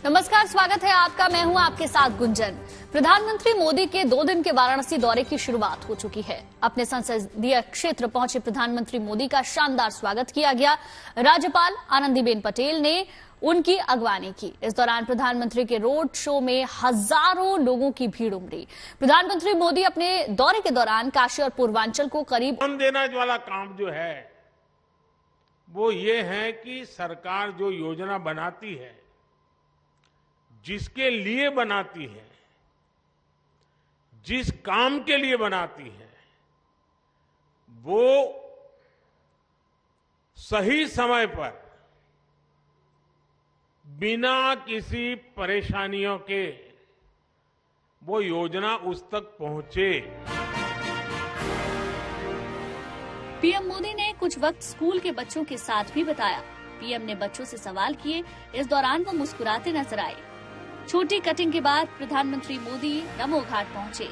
नमस्कार, स्वागत है आपका। मैं हूं आपके साथ गुंजन। प्रधानमंत्री मोदी के 2 दिन के वाराणसी दौरे की शुरुआत हो चुकी है। अपने संसदीय क्षेत्र पहुंचे प्रधानमंत्री मोदी का शानदार स्वागत किया गया। राज्यपाल आनंदीबेन पटेल ने उनकी अगवानी की। इस दौरान प्रधानमंत्री के रोड शो में हजारों लोगों की भीड़ उमड़ी। प्रधानमंत्री मोदी अपने दौरे के दौरान काशी और पूर्वांचल को करीब देने वाला काम जो है वो ये है कि सरकार जो योजना बनाती है, जिसके लिए बनाती है, जिस काम के लिए बनाती है, वो सही समय पर बिना किसी परेशानियों के वो योजना उस तक पहुंचे। पीएम मोदी ने कुछ वक्त स्कूल के बच्चों के साथ भी बिताया। पीएम ने बच्चों से सवाल किए। इस दौरान वो मुस्कुराते नजर आए। छोटी कटिंग के बाद प्रधानमंत्री मोदी नमो घाट पहुंचे।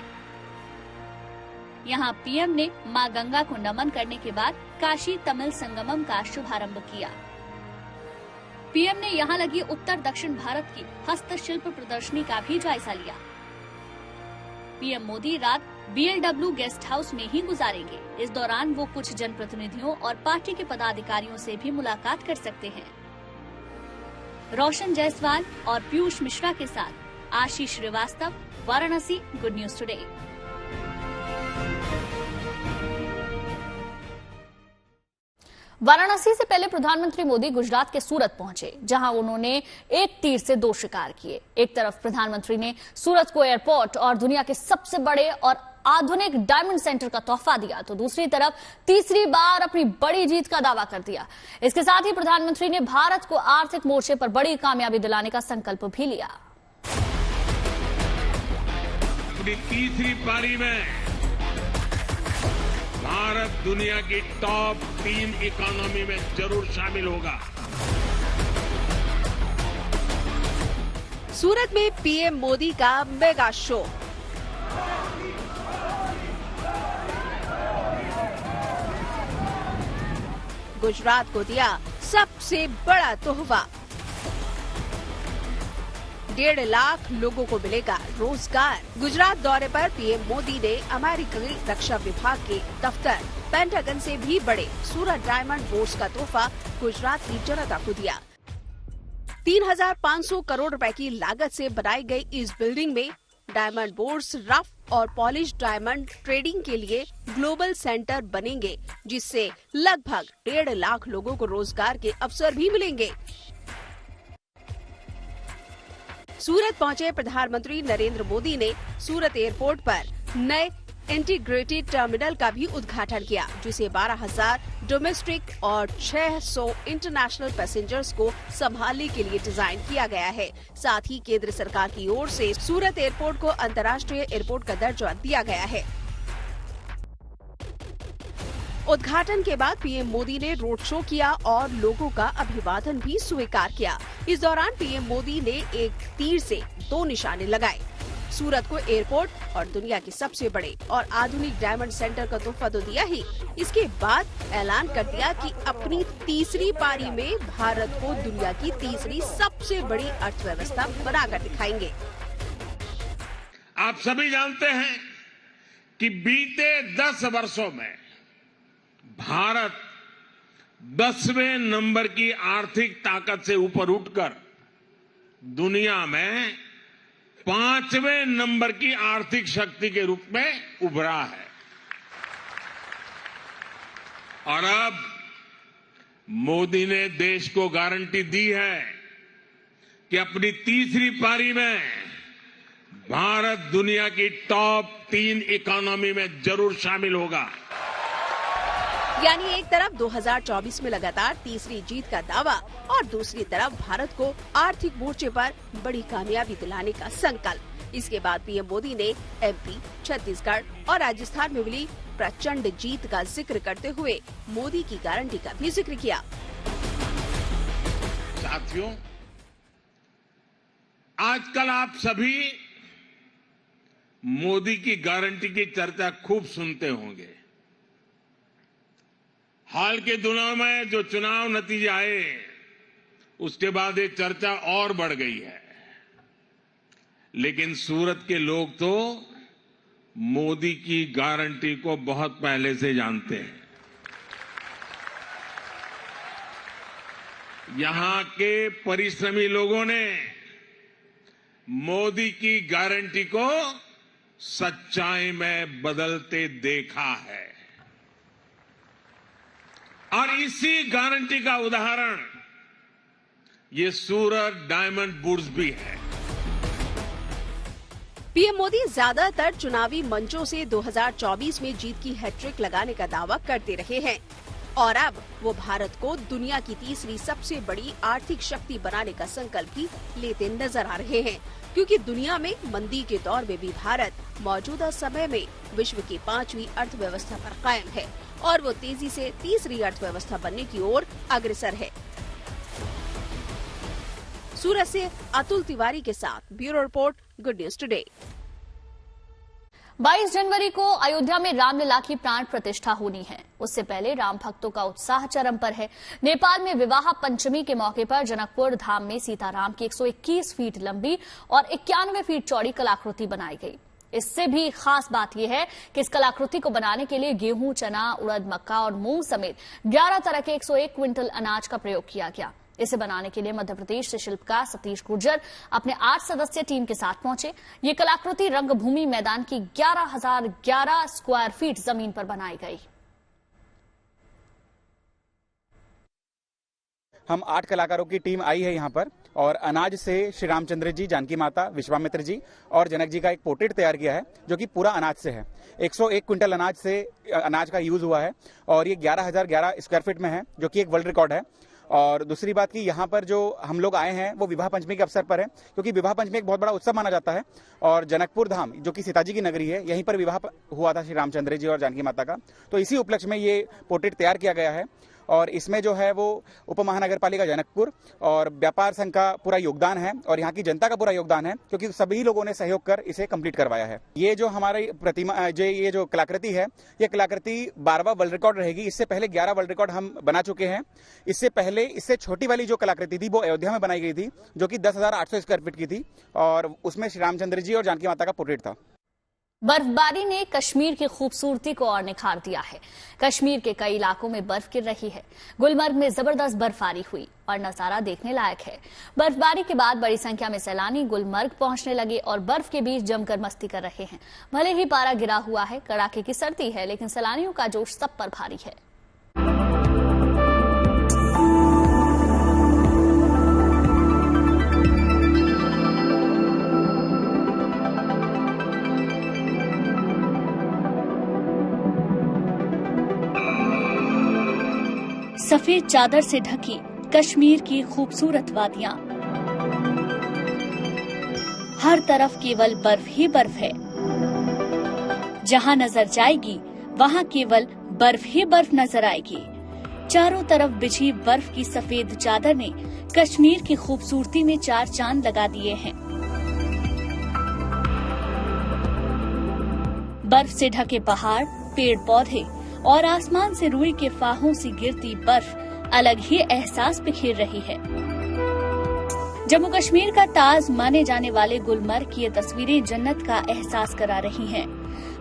यहां पीएम ने मां गंगा को नमन करने के बाद काशी तमिल संगमम का शुभारंभ किया। पीएम ने यहां लगी उत्तर दक्षिण भारत की हस्तशिल्प प्रदर्शनी का भी जायजा लिया। पीएम मोदी रात BLW गेस्ट हाउस में ही गुजारेंगे। इस दौरान वो कुछ जनप्रतिनिधियों और पार्टी के पदाधिकारियों से भी मुलाकात कर सकते हैं। रोशन जायसवाल और पीयूष मिश्रा के साथ Ashish Srivastava, Varanasi, good news today. Varanasi से पहले प्रधानमंत्री मोदी गुजरात के सूरत पहुंचे, जहां उन्होंने एक तीर से 2 शिकार किए। एक तरफ प्रधानमंत्री ने सूरत को एयरपोर्ट और दुनिया के सबसे बड़े और आधुनिक डायमंड सेंटर का तोहफा दिया, तो दूसरी तरफ तीसरी बार अपनी बड़ी जीत का दावा कर दिया। इसके साथ ही प्रधानमंत्री ने भारत को आर्थिक मोर्चे पर बड़ी कामयाबी दिलाने का संकल्प भी लिया। अपनी तीसरी पारी में भारत दुनिया की टॉप 3 इकोनॉमी में जरूर शामिल होगा। सूरत में पीएम मोदी का मेगा शो। गुजरात को दिया सबसे बड़ा तोहफा। 1.5 लाख लोगों को मिलेगा रोजगार। गुजरात दौरे पर पीएम मोदी ने अमेरिकी रक्षा विभाग के दफ्तर पेंटागन से भी बड़े सूरत डायमंड बोर्ड्स का तोहफा गुजरात की जनता को दिया। 3,500 करोड़ रुपए की लागत से बनाई गई इस बिल्डिंग में डायमंड बोर्ड्स रफ और पॉलिश डायमंड ट्रेडिंग के लिए ग्लोबल सेंटर बनेंगे, जिससे लगभग 1.5 लाख लोगों को रोजगार के अवसर भी मिलेंगे। सूरत पहुंचे प्रधानमंत्री नरेंद्र मोदी ने सूरत एयरपोर्ट पर नए इंटीग्रेटेड टर्मिनल का भी उद्घाटन किया, जिसे 12,000 डोमेस्टिक और 600 इंटरनेशनल पैसेंजर्स को संभालने के लिए डिजाइन किया गया है। साथ ही केंद्र सरकार की ओर से सूरत एयरपोर्ट को अंतर्राष्ट्रीय एयरपोर्ट का दर्जा दिया गया है। उद्घाटन के बाद पीएम मोदी ने रोड शो किया और लोगों का अभिवादन भी स्वीकार किया। इस दौरान पीएम मोदी ने एक तीर से 2 निशाने लगाए। सूरत को एयरपोर्ट और दुनिया के सबसे बड़े और आधुनिक डायमंड सेंटर का तोहफा तो दिया ही, इसके बाद ऐलान कर दिया कि अपनी तीसरी पारी में भारत को दुनिया की तीसरी सबसे बड़ी अर्थव्यवस्था बनाकर दिखाएंगे। आप सभी जानते हैं कि बीते 10 वर्षों में भारत 10वें नंबर की आर्थिक ताकत से ऊपर उठकर दुनिया में 5वें नंबर की आर्थिक शक्ति के रूप में उभरा है। और अब मोदी ने देश को गारंटी दी है कि अपनी तीसरी पारी में भारत दुनिया की टॉप 3 इकोनॉमी में जरूर शामिल होगा। यानी एक तरफ 2024 में लगातार तीसरी जीत का दावा और दूसरी तरफ भारत को आर्थिक मोर्चे पर बड़ी कामयाबी दिलाने का संकल्प। इसके बाद पीएम मोदी ने MP, छत्तीसगढ़ और राजस्थान में मिली प्रचंड जीत का जिक्र करते हुए मोदी की गारंटी का भी जिक्र किया। साथियों, आजकल आप सभी मोदी की गारंटी की चर्चा खूब सुनते होंगे। हाल के दिनों में जो चुनाव नतीजे आए, उसके बाद ये चर्चा और बढ़ गई है। लेकिन सूरत के लोग तो मोदी की गारंटी को बहुत पहले से जानते हैं। यहां के परिश्रमी लोगों ने मोदी की गारंटी को सच्चाई में बदलते देखा है और इसी गारंटी का उदाहरण ये सूरत डायमंड बुर्स भी है। पीएम मोदी ज्यादातर चुनावी मंचों से 2024 में जीत की हैट्रिक लगाने का दावा करते रहे हैं और अब वो भारत को दुनिया की तीसरी सबसे बड़ी आर्थिक शक्ति बनाने का संकल्प भी लेते नजर आ रहे हैं, क्योंकि दुनिया में मंदी के दौर में भी भारत मौजूदा समय में विश्व की 5वीं अर्थव्यवस्था पर कायम है और वो तेजी से तीसरी अर्थव्यवस्था बनने की ओर अग्रसर है। सूरत से अतुल तिवारी के साथ bureau report, good news today. 22 जनवरी को अयोध्या में रामलला की प्राण प्रतिष्ठा होनी है। उससे पहले राम भक्तों का उत्साह चरम पर है। नेपाल में विवाह पंचमी के मौके पर जनकपुर धाम में सीताराम की 121 फीट लंबी और 91 फीट चौड़ी कलाकृति बनाई गई। इससे भी खास बात यह है कि इस कलाकृति को बनाने के लिए गेहूं, चना, उड़द, मक्का और मूंग समेत 11 तरह के 101 क्विंटल अनाज का प्रयोग किया गया। इसे बनाने के लिए मध्य प्रदेश से शिल्पकार सतीश गुर्जर अपने 8 सदस्यीय टीम के साथ पहुंचे। ये कलाकृति रंगभूमि मैदान की 11,011 स्क्वायर फीट जमीन पर बनाई गई। हम 8 कलाकारों की टीम आई है यहाँ पर और अनाज से श्री रामचंद्र जी, जानकी माता, विश्वामित्र जी और जनक जी का एक पोर्ट्रेट तैयार किया है जो कि पूरा अनाज से है। 101 क्विंटल अनाज का यूज हुआ है और ये 11,011 स्क्वायर फीट में है जो कि एक वर्ल्ड रिकॉर्ड है। और दूसरी बात कि यहाँ पर जो हम लोग आए हैं वो विवाह पंचमी के अवसर पर है, क्योंकि विवाह पंचमी एक बहुत बड़ा उत्सव माना जाता है और जनकपुर धाम जो कि सीताजी की नगरी है, यहीं पर विवाह हुआ था श्री रामचंद्र जी और जानकी माता का। तो इसी उपलक्ष्य में ये पोर्ट्रेट तैयार किया गया है और इसमें जो है वो उप महानगर पालिका जनकपुर और व्यापार संघ का पूरा योगदान है और यहाँ की जनता का पूरा योगदान है, क्योंकि सभी लोगों ने सहयोग कर इसे कंप्लीट करवाया है। ये जो हमारी प्रतिमा ये जो कलाकृति है, ये कलाकृति 12वां वर्ल्ड रिकॉर्ड रहेगी। इससे पहले 11 वर्ल्ड रिकॉर्ड हम बना चुके हैं। इससे पहले इससे छोटी वाली जो कलाकृति थी वो अयोध्या में बनाई गई थी जो कि 10,800 स्क्वायर फीट की थी और उसमें श्री रामचंद्र जी और जानकी माता का पोर्ट्रेट था। बर्फबारी ने कश्मीर की खूबसूरती को और निखार दिया है। कश्मीर के कई इलाकों में बर्फ गिर रही है। गुलमर्ग में जबरदस्त बर्फबारी हुई और नजारा देखने लायक है। बर्फबारी के बाद बड़ी संख्या में सैलानी गुलमर्ग पहुंचने लगे और बर्फ के बीच जमकर मस्ती कर रहे हैं। भले ही पारा गिरा हुआ है, कड़ाके की सर्दी है, लेकिन सैलानियों का जोश सब पर भारी है। सफेद चादर से ढकी कश्मीर की खूबसूरत वादियां, हर तरफ केवल बर्फ ही बर्फ है। जहां नजर जाएगी वहां केवल बर्फ ही बर्फ नजर आएगी। चारों तरफ बिछी बर्फ की सफेद चादर ने कश्मीर की खूबसूरती में 4 चांद लगा दिए हैं। बर्फ से ढके पहाड़, पेड़ पौधे और आसमान से रुई के फाहों से गिरती बर्फ अलग ही एहसास बिखेर रही है। जम्मू कश्मीर का ताज माने जाने वाले गुलमर्ग की ये तस्वीरें जन्नत का एहसास करा रही हैं।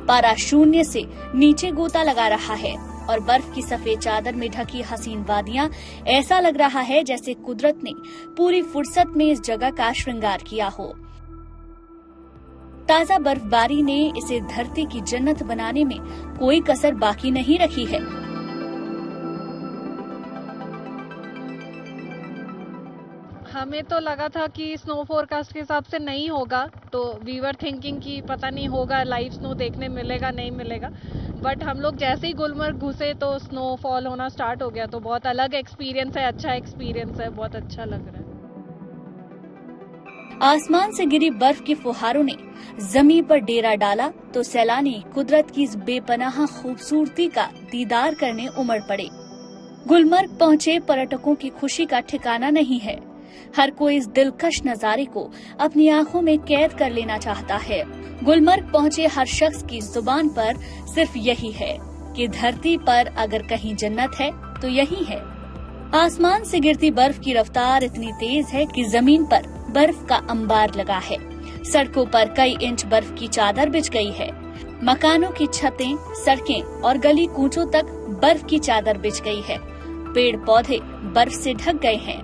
पारा 0 से नीचे गोता लगा रहा है और बर्फ की सफेद चादर में ढकी हसीन वादियां, ऐसा लग रहा है जैसे कुदरत ने पूरी फुर्सत में इस जगह का श्रृंगार किया हो। ताजा बर्फबारी ने इसे धरती की जन्नत बनाने में कोई कसर बाकी नहीं रखी है। हमें तो लगा था कि स्नो फोरकास्ट के हिसाब से नहीं होगा, तो वी वर थिंकिंग कि पता नहीं होगा, लाइव स्नो देखने मिलेगा नहीं मिलेगा। बट हम लोग जैसे ही गुलमर्ग घुसे तो स्नोफॉल होना स्टार्ट हो गया। तो बहुत अलग एक्सपीरियंस है, अच्छा एक्सपीरियंस है, बहुत अच्छा लग रहा है। आसमान से गिरी बर्फ की फुहारों ने जमीन पर डेरा डाला तो सैलानी कुदरत की इस बेपनाह खूबसूरती का दीदार करने उमड़ पड़े। गुलमर्ग पहुंचे पर्यटकों की खुशी का ठिकाना नहीं है। हर कोई इस दिलकश नजारे को अपनी आंखों में कैद कर लेना चाहता है। गुलमर्ग पहुंचे हर शख्स की जुबान पर सिर्फ यही है कि धरती पर अगर कहीं जन्नत है तो यही है। आसमान से गिरती बर्फ की रफ्तार इतनी तेज है कि जमीन पर बर्फ का अंबार लगा है। सड़कों पर कई इंच बर्फ की चादर बिछ गई है। मकानों की छतें, सड़कें और गली कूचों तक बर्फ की चादर बिछ गई है। पेड़ पौधे बर्फ से ढक गए हैं।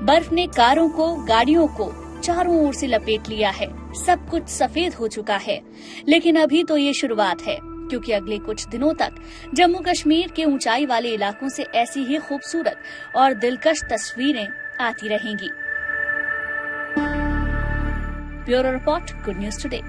बर्फ ने कारों को, गाड़ियों को चारों ओर से लपेट लिया है। सब कुछ सफेद हो चुका है, लेकिन अभी तो ये शुरुआत है, क्योंकि अगले कुछ दिनों तक जम्मू कश्मीर के ऊंचाई वाले इलाकों से ऐसी ही खूबसूरत और दिलकश तस्वीरें आती रहेंगी। Bureau report, good news today.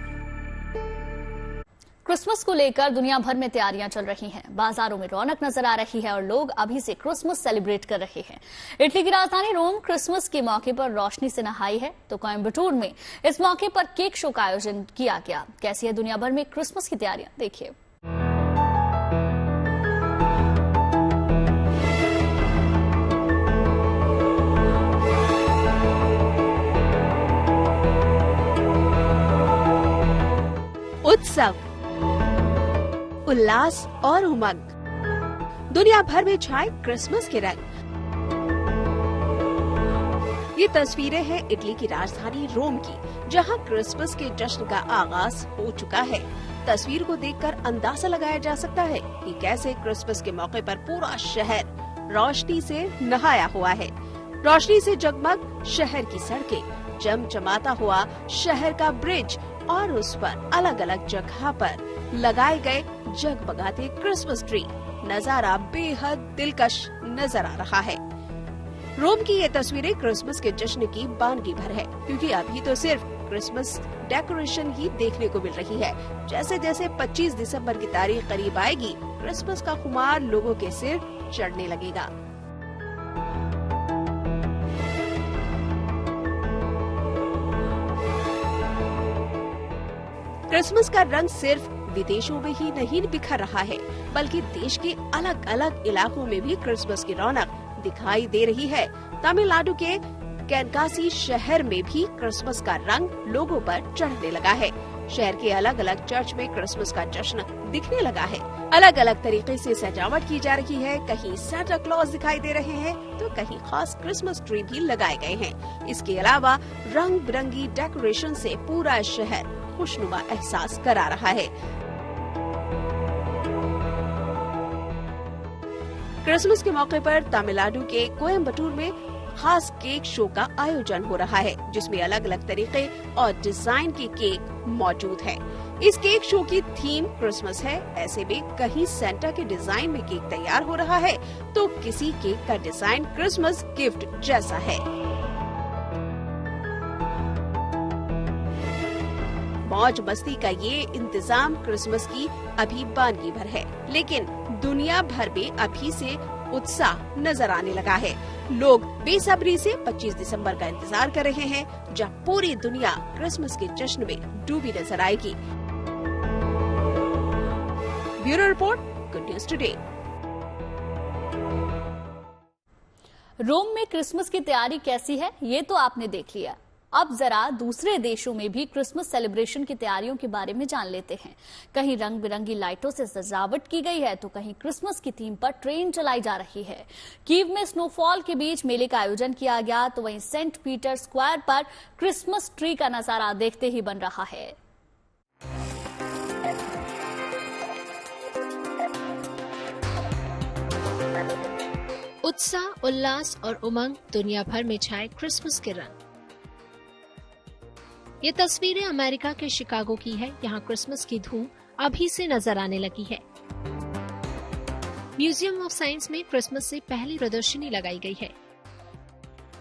Christmas को लेकर दुनिया भर में तैयारियां चल रही हैं। बाजारों में रौनक नजर आ रही है और लोग अभी से क्रिसमस सेलिब्रेट कर रहे हैं। इटली की राजधानी रोम क्रिसमस के मौके पर रोशनी से नहाई है, तो कोयम्बटूर में इस मौके पर केक शो का आयोजन किया गया। कैसी है दुनिया भर में क्रिसमस की तैयारियां, देखिए। उत्सव, उल्लास और उमंग, दुनिया भर में छाए क्रिसमस के रंग। ये तस्वीरें हैं इटली की राजधानी रोम की, जहां क्रिसमस के जश्न का आगाज हो चुका है। तस्वीर को देखकर अंदाजा लगाया जा सकता है कि कैसे क्रिसमस के मौके पर पूरा शहर रोशनी से नहाया हुआ है। रोशनी से जगमग शहर की सड़कें, चमचमाता हुआ शहर का ब्रिज और उस पर अलग अलग जगह पर लगाए गए जगमगाते क्रिसमस ट्री। नजारा बेहद दिलकश नजर आ रहा है। रोम की ये तस्वीरें क्रिसमस के जश्न की बानगी भर है, क्योंकि अभी तो सिर्फ क्रिसमस डेकोरेशन ही देखने को मिल रही है। जैसे जैसे 25 दिसंबर की तारीख करीब आएगी, क्रिसमस का खुमार लोगों के सिर चढ़ने लगेगा। क्रिसमस का रंग सिर्फ विदेशों में ही नहीं बिखर रहा है, बल्कि देश के अलग अलग इलाकों में भी क्रिसमस की रौनक दिखाई दे रही है। तमिलनाडु के कैनकासी शहर में भी क्रिसमस का रंग लोगों पर चढ़ने लगा है। शहर के अलग अलग चर्च में क्रिसमस का जश्न दिखने लगा है। अलग अलग तरीके से सजावट की जा रही है। कहीं सांता क्लॉज दिखाई दे रहे हैं, तो कहीं खास क्रिसमस ट्री भी लगाए गए हैं। इसके अलावा रंग बिरंगी डेकोरेशन से पूरा शहर खुशनुमा एहसास करा रहा है। क्रिसमस के मौके पर तमिलनाडु के कोयम्बटूर में खास केक शो का आयोजन हो रहा है, जिसमें अलग अलग तरीके और डिजाइन के केक मौजूद है। इस केक शो की थीम क्रिसमस है। ऐसे में कहीं सेंटा के डिजाइन में केक तैयार हो रहा है, तो किसी केक का डिजाइन क्रिसमस गिफ्ट जैसा है। मौज मस्ती का ये इंतजाम क्रिसमस की अभी बानगी भर है, लेकिन दुनिया भर में अभी से उत्साह नजर आने लगा है। लोग बेसब्री से 25 दिसंबर का इंतजार कर रहे हैं, जब पूरी दुनिया क्रिसमस के जश्न में डूबी नजर आएगी। Bureau report, good news today. Rome में क्रिसमस की तैयारी कैसी है, ये तो आपने देख लिया। अब जरा दूसरे देशों में भी क्रिसमस सेलिब्रेशन की तैयारियों के बारे में जान लेते हैं। कहीं रंग बिरंगी लाइटों से सजावट की गई है, तो कहीं क्रिसमस की थीम पर ट्रेन चलाई जा रही है। कीव में स्नोफॉल के बीच मेले का आयोजन किया गया, तो वहीं सेंट पीटर स्क्वायर पर क्रिसमस ट्री का नजारा देखते ही बन रहा है। उत्साह, उल्लास और उमंग, दुनिया भर में छाए क्रिसमस के रंग। ये तस्वीरें अमेरिका के शिकागो की है। यहाँ क्रिसमस की धूम अभी से नजर आने लगी है। म्यूजियम ऑफ साइंस में क्रिसमस से पहली प्रदर्शनी लगाई गई है,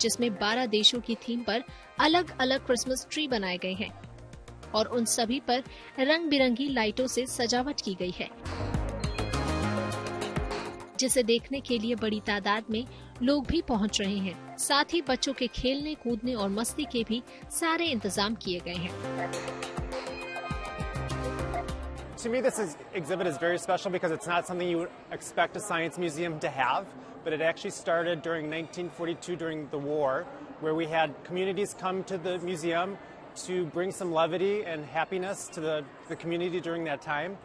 जिसमें 12 देशों की थीम पर अलग अलग क्रिसमस ट्री बनाए गए हैं और उन सभी पर रंग बिरंगी लाइटों से सजावट की गई है, जिसे देखने के लिए बड़ी तादाद में लोग भी पहुंच रहे हैं। साथ ही बच्चों के खेलने, कूदने और मस्ती के भी सारे इंतजाम किए गए हैं। To me, this exhibit is very special because it's not something you would expect a science museum to have, but it actually started during 1942 during the war, where we had communities come to the museum to bring some levity and happiness to the community during that time.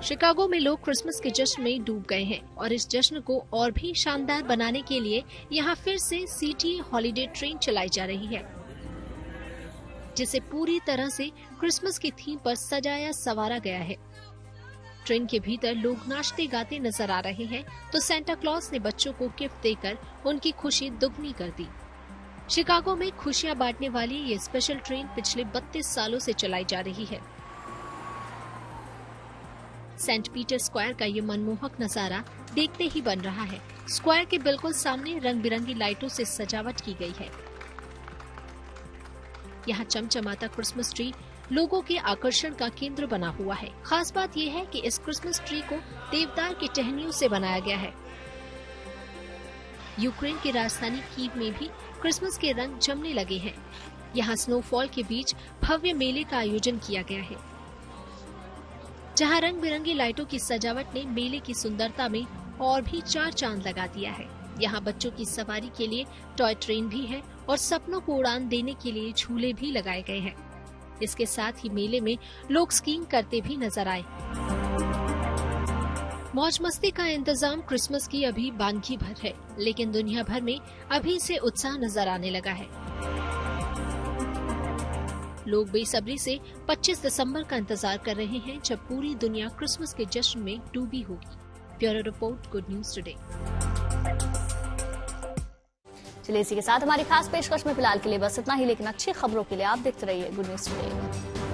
Chicago में लोग Christmas के जश्न में डूब गए हैं और इस जश्न को और भी शानदार बनाने के लिए यहाँ फिर से सीटीए हॉलिडे ट्रेन चलाई जा रही है, जिसे पूरी तरह से क्रिसमस की थीम पर सजाया संवारा गया है। ट्रेन के भीतर लोग नाचते गाते नजर आ रहे हैं, तो सेंटा क्लॉज ने बच्चों को गिफ्ट देकर उनकी खुशी दुगनी कर दी। शिकागो में खुशियां बांटने वाली ये स्पेशल ट्रेन पिछले 32 सालों से चलाई जा रही है। सेंट पीटर स्क्वायर का ये मनमोहक नजारा देखते ही बन रहा है। स्क्वायर के बिल्कुल सामने रंग बिरंगी लाइटों से सजावट की गई है। यहाँ चमचमाता क्रिसमस ट्री लोगों के आकर्षण का केंद्र बना हुआ है। खास बात यह है कि इस क्रिसमस ट्री को देवदार की टहनियों से बनाया गया है। यूक्रेन की राजधानी कीव में भी क्रिसमस के रंग जमने लगे हैं। यहाँ स्नोफॉल के बीच भव्य मेले का आयोजन किया गया है, जहाँ रंग बिरंगी लाइटों की सजावट ने मेले की सुंदरता में और भी 4 चांद लगा दिया है। यहाँ बच्चों की सवारी के लिए टॉय ट्रेन भी है और सपनों को उड़ान देने के लिए झूले भी लगाए गए हैं। इसके साथ ही मेले में लोग स्कीइंग करते भी नजर आए। मौज मस्ती का इंतजाम क्रिसमस की अभी बानगी भर है, लेकिन दुनिया भर में अभी से उत्साह नजर आने लगा है। लोग बेसब्री से 25 दिसंबर का इंतजार कर रहे हैं, जब पूरी दुनिया क्रिसमस के जश्न में डूबी होगी। Bureau report, good news today. चलिए इसी के साथ हमारी खास पेशकश में फिलहाल के लिए बस इतना ही, लेकिन अच्छी खबरों के लिए आप देखते रहिए गुड न्यूज टुडे।